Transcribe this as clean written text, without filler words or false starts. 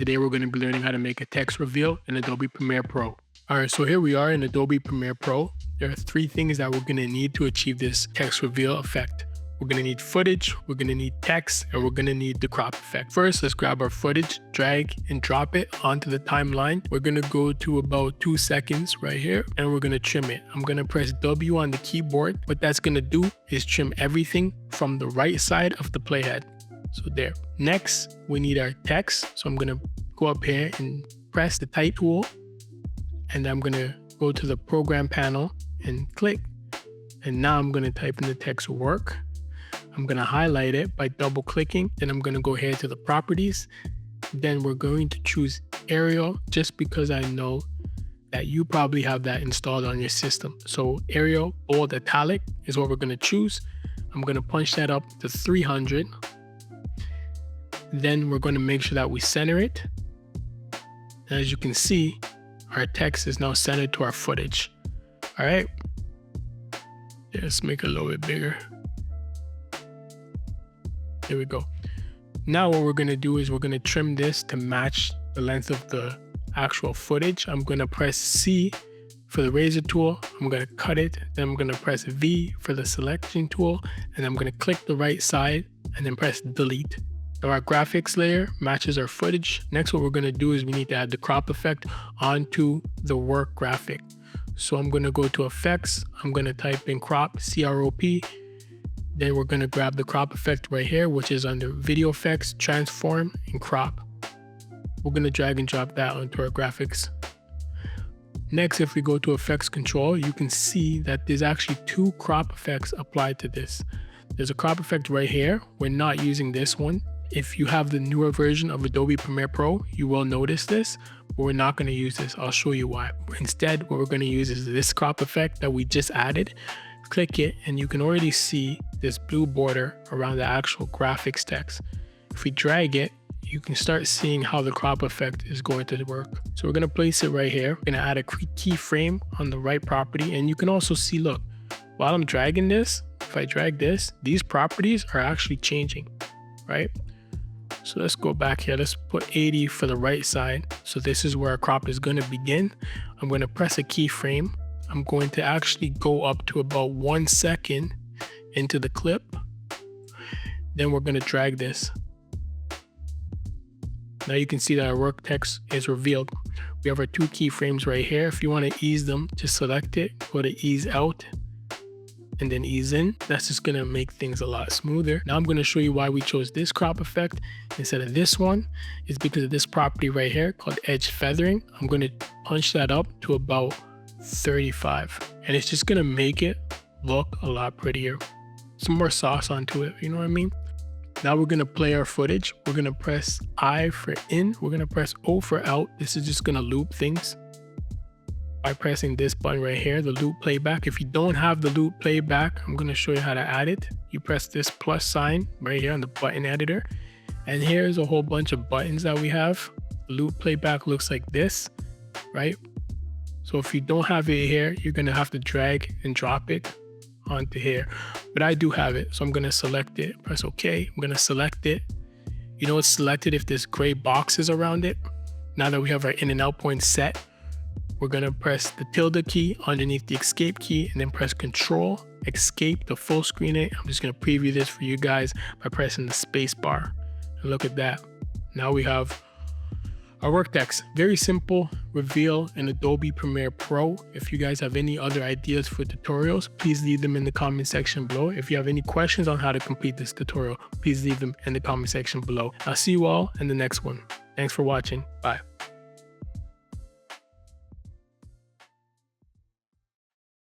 Today we're going to be learning how to make a text reveal in Adobe Premiere Pro. Alright, so here we are in Adobe Premiere Pro. There are three things that we're going to need to achieve this text reveal effect. We're going to need footage, we're going to need text, and we're going to need the crop effect. First, let's grab our footage, drag and drop it onto the timeline. We're going to go to about 2 seconds right here, and we're going to trim it. I'm going to press W on the keyboard. What that's going to do is trim everything from the right side of the playhead. So there. Next, we need our text. So I'm going to go up here and press the type tool. And I'm going to go to the program panel and click. And now I'm going to type in the text work. I'm going to highlight it by double clicking. Then I'm going to go here to the properties. Then we're going to choose Arial just because I know that you probably have that installed on your system. So Arial bold italic is what we're going to choose. I'm going to punch that up to 300. Then we're going to make sure that we center it. And as you can see, our text is now centered to our footage. All right. Let's make it a little bit bigger. There we go. Now what we're going to do is we're going to trim this to match the length of the actual footage. I'm going to press C for the razor tool. I'm going to cut it. Then I'm going to press V for the selection tool. And I'm going to click the right side and then press delete. So our graphics layer matches our footage. Next, what we're going to do is we need to add the crop effect onto the work graphic. So I'm going to go to effects. I'm going to type in crop, C-R-O-P. Then we're going to grab the crop effect right here, which is under video effects, transform, and crop. We're going to drag and drop that onto our graphics. Next, if we go to effects control, you can see that there's actually two crop effects applied to this. There's a crop effect right here. We're not using this one. If you have the newer version of Adobe Premiere Pro, you will notice this, but we're not going to use this. I'll show you why. Instead, what we're going to use is this crop effect that we just added. Click it, and you can already see this blue border around the actual graphics text. If we drag it, you can start seeing how the crop effect is going to work. So we're going to place it right here. We're going to add a keyframe on the right property, and you can also see, look, while I'm dragging this, if I drag this, these properties are actually changing, right? So let's go back here. Let's put 80 for the right side. So this is where our crop is going to begin. I'm going to press a keyframe. I'm going to actually go up to about 1 second into the clip. Then we're going to drag this. Now you can see that our work text is revealed. We have our two keyframes right here. If you want to ease them, just select it, go to ease out, and then ease in. That's just going to make things a lot smoother. Now I'm going to show you why we chose this crop effect instead of this one. It's because of this property right here called edge feathering. I'm going to punch that up to about 35, and it's just going to make it look a lot prettier. Some more sauce onto it, you know what I mean? Now we're going to play our footage. We're going to press I for in. We're going to press O for out. This is just going to loop things by pressing this button right here, the loop playback. If you don't have the loop playback, I'm going to show you how to add it. You press this plus sign right here on the button editor, and here's a whole bunch of buttons that we have. The loop playback looks like this, right? So if you don't have it here, you're going to have to drag and drop it onto here, but I do have it. So I'm going to select it, press OK. I'm going to select it. You know it's selected if there's gray boxes around it. Now that we have our in and out point set, we're going to press the tilde key underneath the escape key and then press Control, Escape to full screen it. I'm just going to preview this for you guys by pressing the space bar. And look at that. Now we have our work text. Very simple reveal in Adobe Premiere Pro. If you guys have any other ideas for tutorials, please leave them in the comment section below. If you have any questions on how to complete this tutorial, please leave them in the comment section below. I'll see you all in the next one. Thanks for watching. Bye.